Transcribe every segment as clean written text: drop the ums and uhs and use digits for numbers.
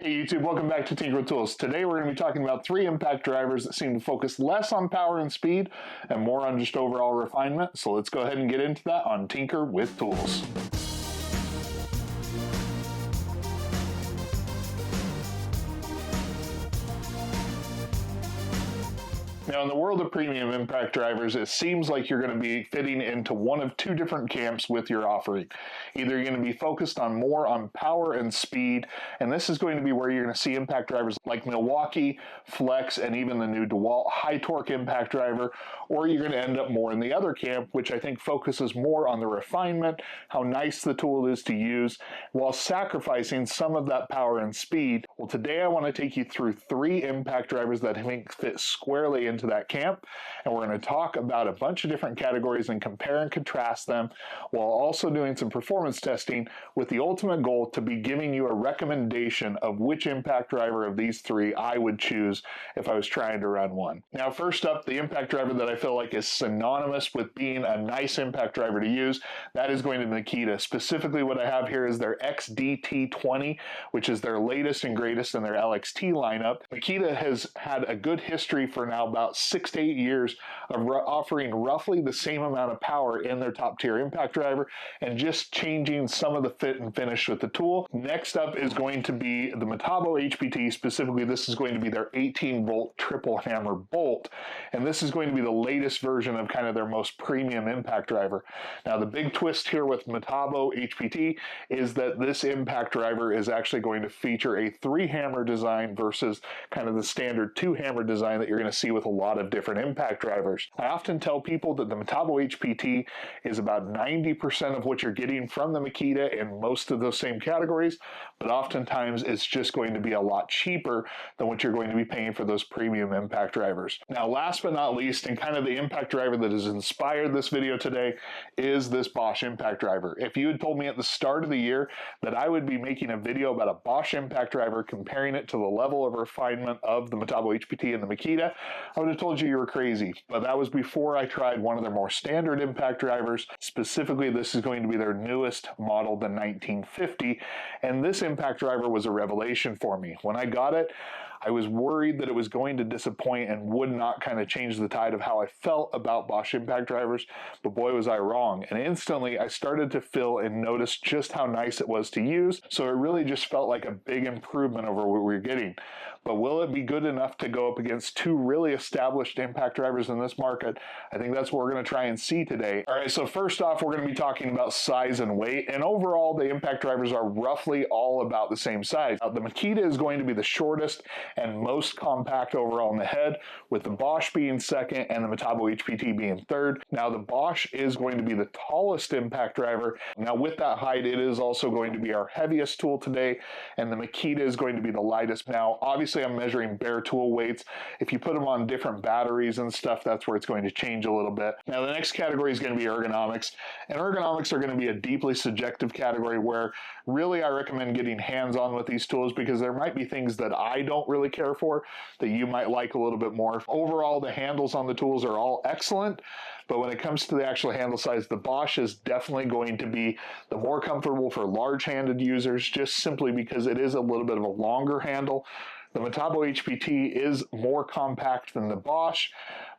Hey YouTube, welcome back to Tinker with Tools. Today we're going to be talking about 3 impact drivers that seem to focus less on power and speed and more on just overall refinement. So let's go ahead and get into that on Tinker with Tools. Now, in the world of premium impact drivers, it seems like you're going to be fitting into one of 2 different camps with your offering. Either you're going to be focused on more on power and speed, and this is going to be where you're going to see impact drivers like Milwaukee, Flex, and even the new DeWalt high torque impact driver, or you're going to end up more in the other camp, which I think focuses more on the refinement, how nice the tool is to use, while sacrificing some of that power and speed. Well, today I want to take you through 3 impact drivers that I think fit squarely into that camp, and we're going to talk about a bunch of different categories and compare and contrast them while also doing some performance testing with the ultimate goal to be giving you a recommendation of which impact driver of these 3 I would choose if I was trying to run one. Now, first up, the impact driver that I feel like is synonymous with being a nice impact driver to use, that is going to be Makita. Specifically, what I have here is their XDT20, which is their latest and greatest in their LXT lineup. Makita has had a good history for now about 6 to 8 years of offering roughly the same amount of power in their top tier impact driver and just changing some of the fit and finish with the tool. Next up is going to be the Metabo HPT. Specifically, this is going to be their 18 volt triple hammer bolt, and this is going to be the latest version of kind of their most premium impact driver. Now, the big twist here with Metabo HPT is that this impact driver is actually going to feature a 3 hammer design versus kind of the standard 2 hammer design that you're going to see with a lot of different impact drivers. I often tell people that the Metabo HPT is about 90% of what you're getting from the Makita in most of those same categories, but oftentimes it's just going to be a lot cheaper than what you're going to be paying for those premium impact drivers. Now, last but not least, and kind of the impact driver that has inspired this video today is this Bosch impact driver. If you had told me at the start of the year that I would be making a video about a Bosch impact driver, comparing it to the level of refinement of the Metabo HPT and the Makita, I would have told you were crazy. But that was before I tried one of their more standard impact drivers. Specifically, this is going to be their newest model, the 1950, and this impact driver was a revelation for me. When I got it, I was worried that it was going to disappoint and would not kind of change the tide of how I felt about Bosch impact drivers, but boy was I wrong. And instantly I started to feel and notice just how nice it was to use, so it really just felt like a big improvement over what we were getting. But will it be good enough to go up against 2 really established impact drivers in this market? I think that's what we're going to try and see today. All right, so first off, we're going to be talking about size and weight, and overall the impact drivers are roughly all about the same size. Now, the Makita is going to be the shortest and most compact overall in the head, with the Bosch being second and the Metabo HPT being third. Now, the Bosch is going to be the tallest impact driver. Now, with that height, it is also going to be our heaviest tool today, and the Makita is going to be the lightest. Now, obviously I'm measuring bare tool weights. If you put them on different batteries and stuff, that's where it's going to change a little bit. Now, the next category is going to be ergonomics, and ergonomics are going to be a deeply subjective category where really I recommend getting hands-on with these tools, because there might be things that I don't really care for that you might like a little bit more. Overall, the handles on the tools are all excellent, but when it comes to the actual handle size, the Bosch is definitely going to be the more comfortable for large-handed users, just simply because it is a little bit of a longer handle. The Metabo HPT is more compact than the Bosch,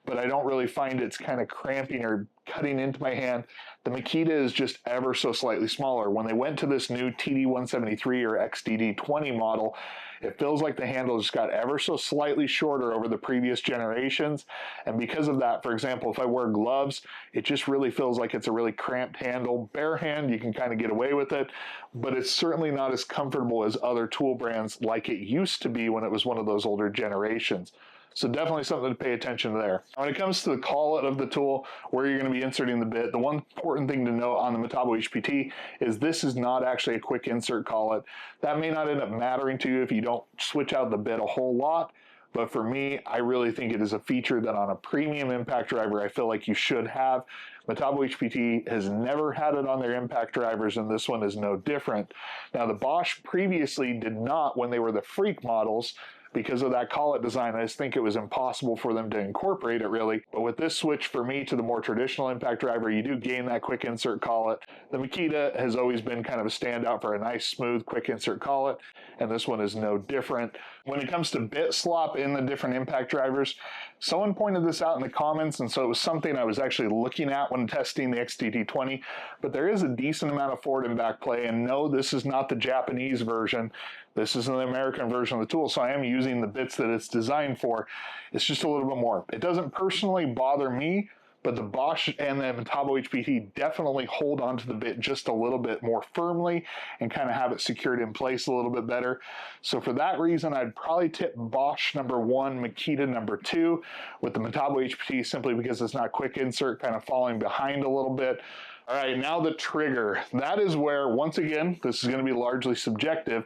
but I don't really find it's kind of cramping or cutting into my hand. The Makita is just ever so slightly smaller. When they went to this new TD173 or XDD20 model, it feels like the handle just got ever so slightly shorter over the previous generations. And because of that, for example, if I wear gloves, it just really feels like it's a really cramped handle. Bare hand, you can kind of get away with it, but it's certainly not as comfortable as other tool brands like it used to be when it was one of those older generations. So definitely something to pay attention to there. When it comes to the collet of the tool, where you're going to be inserting the bit, the one important thing to note on the Metabo HPT is this is not actually a quick insert collet. That may not end up mattering to you if you don't switch out the bit a whole lot, but for me, I really think it is a feature that on a premium impact driver, I feel like you should have. Metabo HPT has never had it on their impact drivers, and this one is no different. Now, the Bosch previously did not when they were the Freak models. Because of that collet design, I just think it was impossible for them to incorporate it really. But with this switch for me to the more traditional impact driver, you do gain that quick insert collet. The Makita has always been kind of a standout for a nice, smooth, quick insert collet, and this one is no different. When it comes to bit slop in the different impact drivers, someone pointed this out in the comments, and so it was something I was actually looking at when testing the XTT20, but there is a decent amount of forward and back play, and no, this is not the Japanese version. This is an American version of the tool, so I am using the bits that it's designed for. It's just a little bit more. It doesn't personally bother me, but the Bosch and the Metabo HPT definitely hold onto the bit just a little bit more firmly and kind of have it secured in place a little bit better. So for that reason, I'd probably tip Bosch number 1, Makita number 2, with the Metabo HPT simply because it's not quick insert, kind of falling behind a little bit. All right, now the trigger. That is where, once again, this is going to be largely subjective.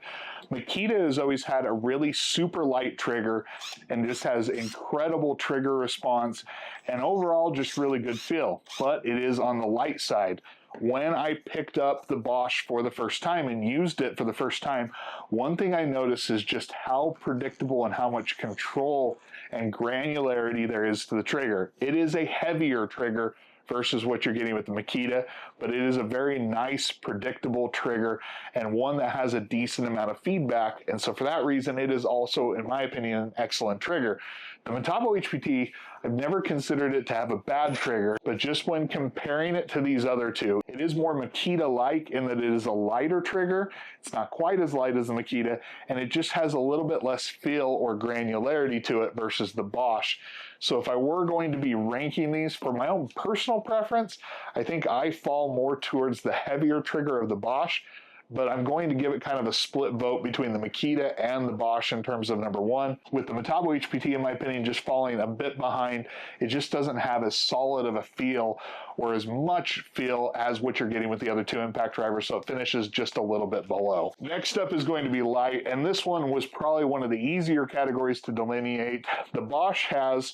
Makita has always had a really super light trigger and just has incredible trigger response and overall just really good feel, but it is on the light side. When I picked up the Bosch for the first time and used it for the first time, one thing I noticed is just how predictable and how much control and granularity there is to the trigger. It is a heavier trigger versus what you're getting with the Makita, but it is a very nice, predictable trigger and one that has a decent amount of feedback. And so for that reason, it is also, in my opinion, an excellent trigger. The Metabo HPT, I've never considered it to have a bad trigger, but just when comparing it to these other two, it is more Makita-like in that it is a lighter trigger. It's not quite as light as the Makita, and it just has a little bit less feel or granularity to it versus the Bosch. So if I were going to be ranking these for my own personal preference, I think I fall more towards the heavier trigger of the Bosch, but I'm going to give it kind of a split vote between the Makita and the Bosch in terms of number 1. With the Metabo HPT, in my opinion, just falling a bit behind. It just doesn't have as solid of a feel or as much feel as what you're getting with the other two impact drivers, so it finishes just a little bit below. Next up is going to be light, and this one was probably one of the easier categories to delineate. The Bosch has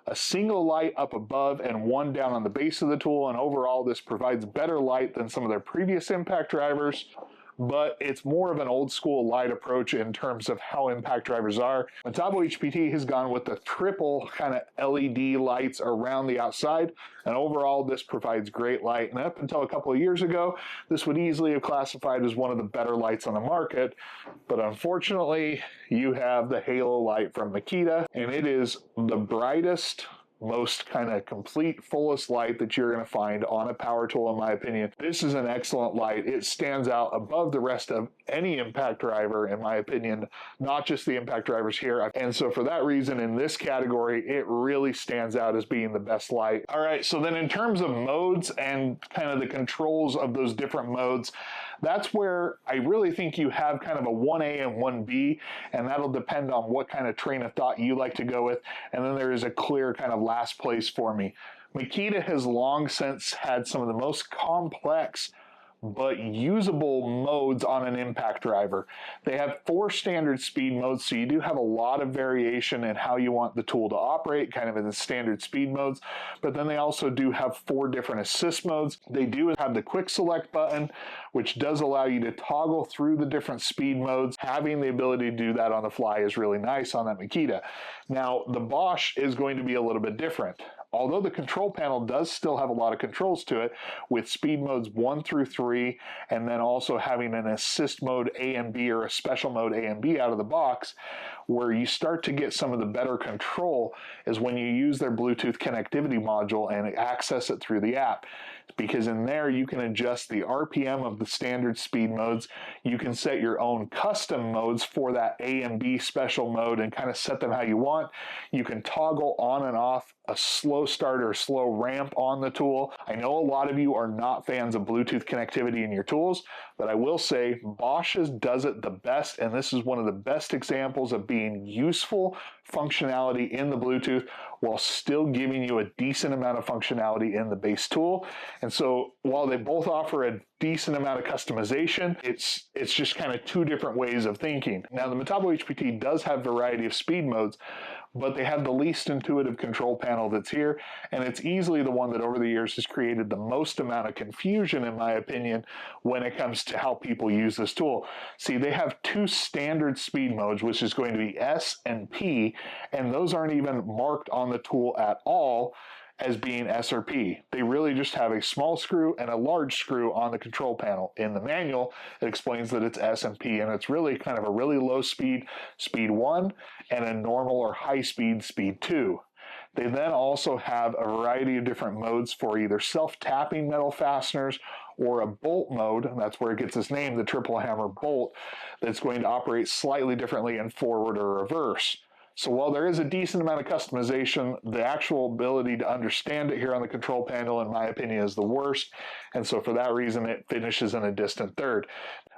a single light up above and one down on the base of the tool, and overall this provides better light than some of their previous impact drivers, but it's more of an old school light approach in terms of how impact drivers are. Metabo HPT has gone with the triple kind of LED lights around the outside, and overall this provides great light. And up until a couple of years ago, this would easily have classified as one of the better lights on the market, but unfortunately you have the halo light from Makita, and it is the brightest, most kind of complete, fullest light that you're going to find on a power tool, in my opinion. This is an excellent light. It stands out above the rest of any impact driver, in my opinion, not just the impact drivers here. And so for that reason, in this category, it really stands out as being the best light. All right, so then in terms of modes and kind of the controls of those different modes, that's where I really think you have kind of a 1A and 1B, and that'll depend on what kind of train of thought you like to go with. And then there is a clear kind of last place for me. Makita has long since had some of the most complex but usable modes on an impact driver. They have 4 standard speed modes, so you do have a lot of variation in how you want the tool to operate, kind of in the standard speed modes, but then they also do have 4 different assist modes. They do have the quick select button, which does allow you to toggle through the different speed modes. Having the ability to do that on the fly is really nice on that Makita. Now, the Bosch is going to be a little bit different. Although the control panel does still have a lot of controls to it, with speed modes 1 through 3, and then also having an assist mode A and B, or a special mode A and B out of the box, where you start to get some of the better control is when you use their Bluetooth connectivity module and access it through the app. Because in there you can adjust the RPM of the standard speed modes. You can set your own custom modes for that A and B special mode and kind of set them how you want. You can toggle on and off a slow start or slow ramp on the tool. I know a lot of you are not fans of Bluetooth connectivity in your tools, but I will say Bosch's does it the best, and this is one of the best examples of being useful functionality in the Bluetooth while still giving you a decent amount of functionality in the base tool. And so while they both offer a decent amount of customization, it's just kind of two different ways of thinking. Now the Metabo HPT does have a variety of speed modes, but they have the least intuitive control panel that's here, and it's easily the one that over the years has created the most amount of confusion, in my opinion, when it comes to how people use this tool. See, they have two standard speed modes, which is going to be S and P, and those aren't even marked on the tool at all as being S or P. They really just have a small screw and a large screw on the control panel. In the manual, it explains that it's S and P, and it's really kind of a really low speed, speed 1, and a normal or high speed, speed 2. They then also have a variety of different modes for either self-tapping metal fasteners or a bolt mode, and that's where it gets its name, the triple hammer bolt, that's going to operate slightly differently in forward or reverse. So while there is a decent amount of customization, the actual ability to understand it here on the control panel, in my opinion, is the worst. And so for that reason, it finishes in a distant third.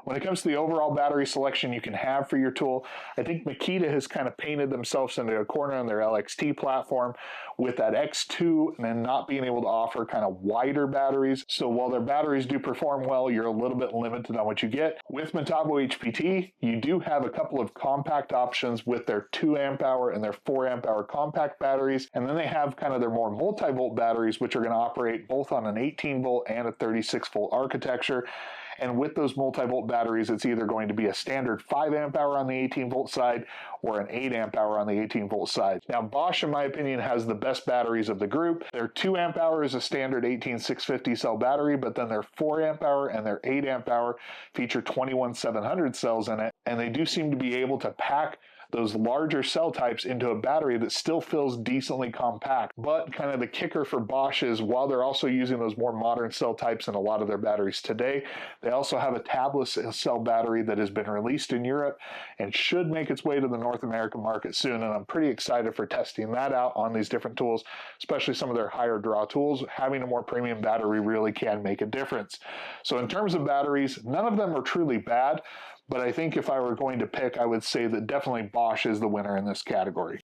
When it comes to the overall battery selection you can have for your tool, I think Makita has kind of painted themselves into a corner on their LXT platform with that X2 and then not being able to offer kind of wider batteries. So while their batteries do perform well, you're a little bit limited on what you get. With Metabo HPT, you do have a couple of compact options with their 2 amp hour and their 4 amp hour compact batteries. And then they have kind of their more multi-volt batteries, which are going to operate both on an 18 volt and a 36 volt architecture. And with those multi-volt batteries, it's either going to be a standard 5 amp hour on the 18 volt side or an 8 amp hour on the 18 volt side. Now Bosch, in my opinion, has the best batteries of the group. Their 2 amp hour is a standard 18650 cell battery, but then their 4 amp hour and their 8 amp hour feature 21700 cells in it. And they do seem to be able to pack those larger cell types into a battery that still feels decently compact. But kind of the kicker for Bosch is, while they're also using those more modern cell types in a lot of their batteries today, they also have a tabless cell battery that has been released in Europe and should make its way to the North American market soon. And I'm pretty excited for testing that out on these different tools, especially some of their higher draw tools. Having a more premium battery really can make a difference. So in terms of batteries, none of them are truly bad, but I think if I were going to pick, I would say that definitely Bosch is the winner in this category.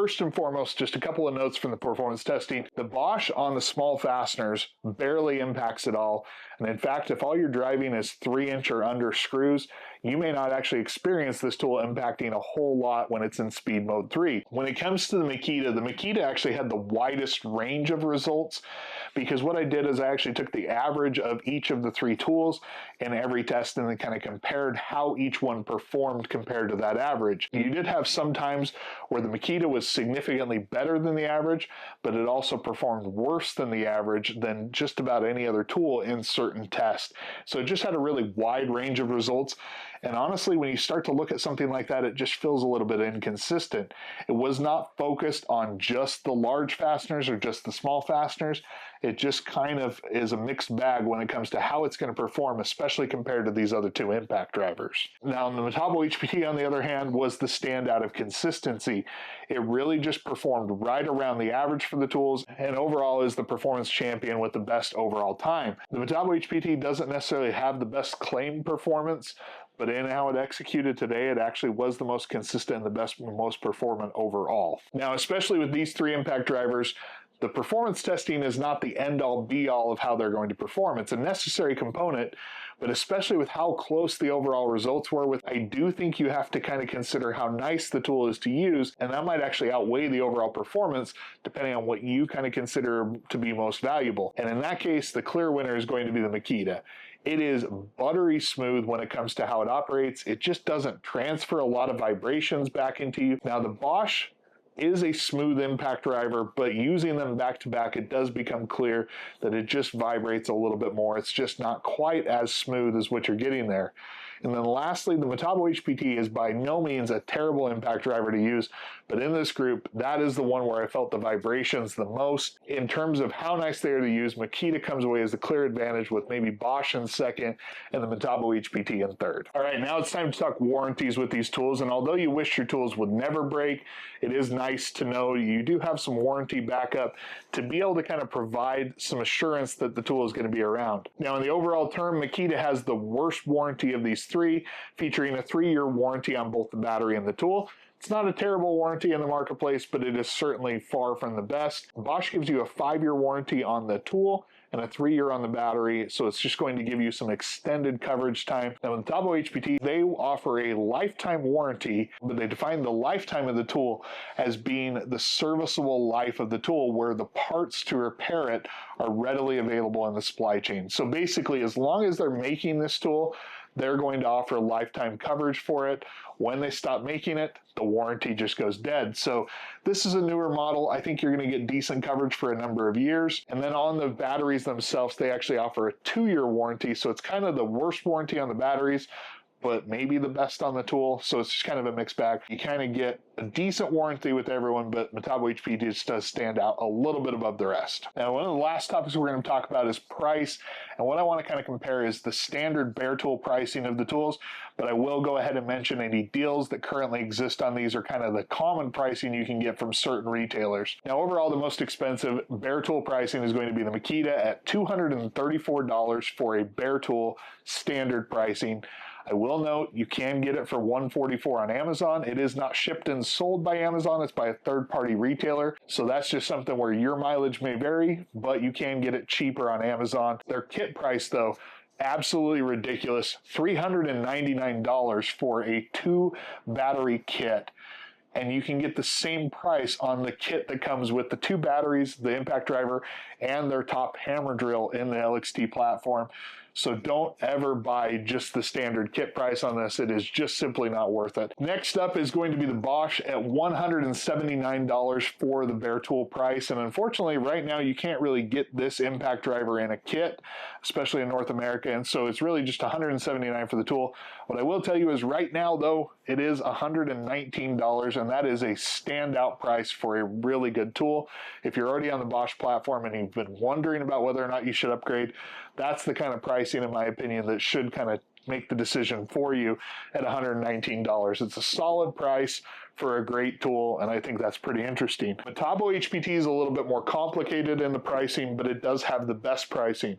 first and foremost, just a couple of notes from the performance testing. The Bosch on the small fasteners barely impacts at all. And in fact, if all you're driving is 3-inch or under screws, you may not actually experience this tool impacting a whole lot when it's in speed mode 3. When it comes to the Makita actually had the widest range of results, because what I did is I actually took the average of each of the 3 tools in every test and then kind of compared how each one performed compared to that average. You did have some times where the Makita was significantly better than the average, but it also performed worse than the average than just about any other tool in certain tests. So it just had a really wide range of results. And honestly, when you start to look at something like that, it just feels a little bit inconsistent. It was not focused on just the large fasteners or just the small fasteners. It just kind of is a mixed bag when it comes to how it's going to perform, especially compared to these other 2 impact drivers. Now, the Metabo HPT, on the other hand, was the standout of consistency. It really just performed right around the average for the tools, and overall is the performance champion with the best overall time. The Metabo HPT doesn't necessarily have the best claimed performance, but in how it executed today, it actually was the most consistent and the best, most performant overall. Now, especially with these 3 impact drivers, the performance testing is not the end-all be-all of how they're going to perform. It's a necessary component, but especially with how close the overall results were with, I do think you have to kind of consider how nice the tool is to use, and that might actually outweigh the overall performance depending on what you kind of consider to be most valuable. And in that case, the clear winner is going to be the Makita. It is buttery smooth when it comes to how it operates. It just doesn't transfer a lot of vibrations back into you. Now, the Bosch is a smooth impact driver, but using them back to back, it does become clear that it just vibrates a little bit more. It's just not quite as smooth as what you're getting there. And then lastly, the Metabo HPT is by no means a terrible impact driver to use, but in this group, that is the one where I felt the vibrations the most. In terms of how nice they are to use, Makita comes away as the clear advantage with maybe Bosch in second and the Metabo HPT in third. All right, now it's time to talk warranties with these tools, and although you wish your tools would never break, it is nice to know you do have some warranty backup to be able to kind of provide some assurance that the tool is going to be around. Now, in the overall term, Makita has the worst warranty of these 3, featuring a 3-year warranty on both the battery and the tool. It's not a terrible warranty in the marketplace, but it is certainly far from the best. Bosch gives you a 5-year warranty on the tool and a 3-year on the battery, so it's just going to give you some extended coverage time. Now, with Metabo HPT, they offer a lifetime warranty, but they define the lifetime of the tool as being the serviceable life of the tool, where the parts to repair it are readily available in the supply chain. So basically, as long as they're making this tool, they're going to offer lifetime coverage for it. When they stop making it, the warranty just goes dead. So this is a newer model. I think you're going to get decent coverage for a number of years. And then on the batteries themselves, they actually offer a 2-year warranty. So it's kind of the worst warranty on the batteries, but maybe the best on the tool. So it's just kind of a mixed bag. You kind of get a decent warranty with everyone, but Metabo HPT just does stand out a little bit above the rest. Now, one of the last topics we're going to talk about is price. And what I want to kind of compare is the standard bare tool pricing of the tools, but I will go ahead and mention any deals that currently exist on these, are kind of the common pricing you can get from certain retailers. Now, overall, the most expensive bare tool pricing is going to be the Makita at $234 for a bare tool standard pricing. I will note you can get it for $144 on Amazon. It is not shipped and sold by Amazon. It's by a third-party retailer. So that's just something where your mileage may vary, but you can get it cheaper on Amazon. Their kit price, though, absolutely ridiculous. $399 for a 2-battery kit. And you can get the same price on the kit that comes with the 2 batteries, the impact driver, and their top hammer drill in the LXT platform. So don't ever buy just the standard kit price on this. It is just simply not worth it. Next up is going to be the Bosch at $179 for the bare tool price. And unfortunately, right now, you can't really get this impact driver in a kit, especially in North America. And so it's really just $179 for the tool. What I will tell you is right now, though, it is $119, and that is a standout price for a really good tool. If you're already on the Bosch platform and you've been wondering about whether or not you should upgrade, that's the kind of pricing, in my opinion, that should kind of make the decision for you at $119. It's a solid price for a great tool, and I think that's pretty interesting. Metabo HPT is a little bit more complicated in the pricing, but it does have the best pricing.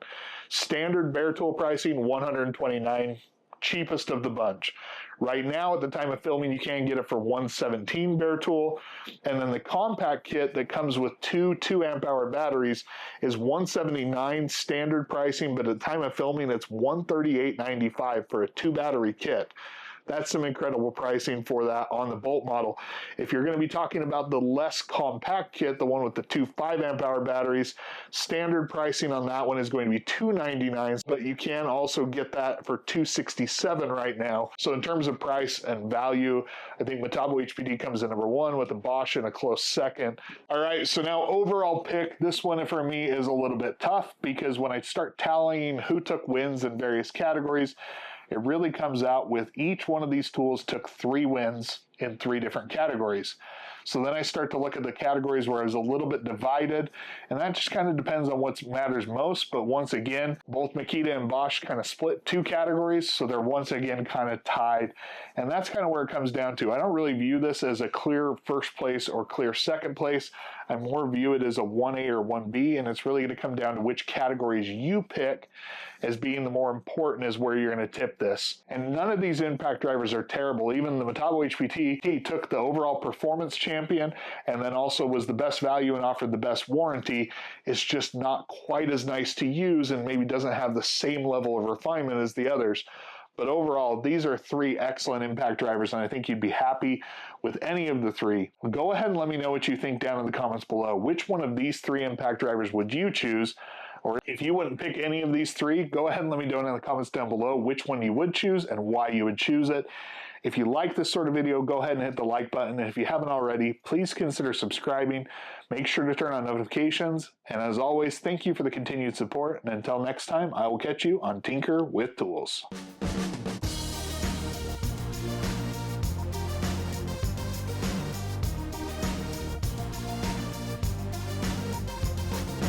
Standard bare tool pricing, $129, cheapest of the bunch. Right now, at the time of filming, you can get it for $117 bare tool. And then the compact kit that comes with two 2-amp-hour batteries is $179 standard pricing, but at the time of filming, it's $138.95 for a 2-battery kit. That's some incredible pricing for that on the Bolt model. If you're going to be talking about the less compact kit, the one with the two 5-amp-hour batteries, standard pricing on that one is going to be $299, but you can also get that for $267 right now. So in terms of price and value, I think Metabo HPD comes in number 1 with a Bosch in a close second. All right, so now overall pick, this one for me is a little bit tough because when I start tallying who took wins in various categories, it really comes out with each one of these tools took 3 wins in 3 different categories. So then I start to look at the categories where I was a little bit divided, and that just kind of depends on what matters most. But once again, both Makita and Bosch kind of split 2 categories, so they're once again kind of tied. And that's kind of where it comes down to. I don't really view this as a clear first place or clear second place. I more view it as a 1A or 1B, and it's really going to come down to which categories you pick as being the more important is where you're going to tip this. And none of these impact drivers are terrible. Even the Metabo HPT took the overall performance champion and then also was the best value and offered the best warranty. It's just not quite as nice to use and maybe doesn't have the same level of refinement as the others. But overall, these are 3 excellent impact drivers, and I think you'd be happy with any of the 3. Go ahead and let me know what you think down in the comments below. Which one of these 3 impact drivers would you choose? Or if you wouldn't pick any of these 3, go ahead and let me know in the comments down below which one you would choose and why you would choose it. If you like this sort of video, go ahead and hit the like button. And if you haven't already, please consider subscribing. Make sure to turn on notifications. And as always, thank you for the continued support. And until next time, I will catch you on Tinker with Tools.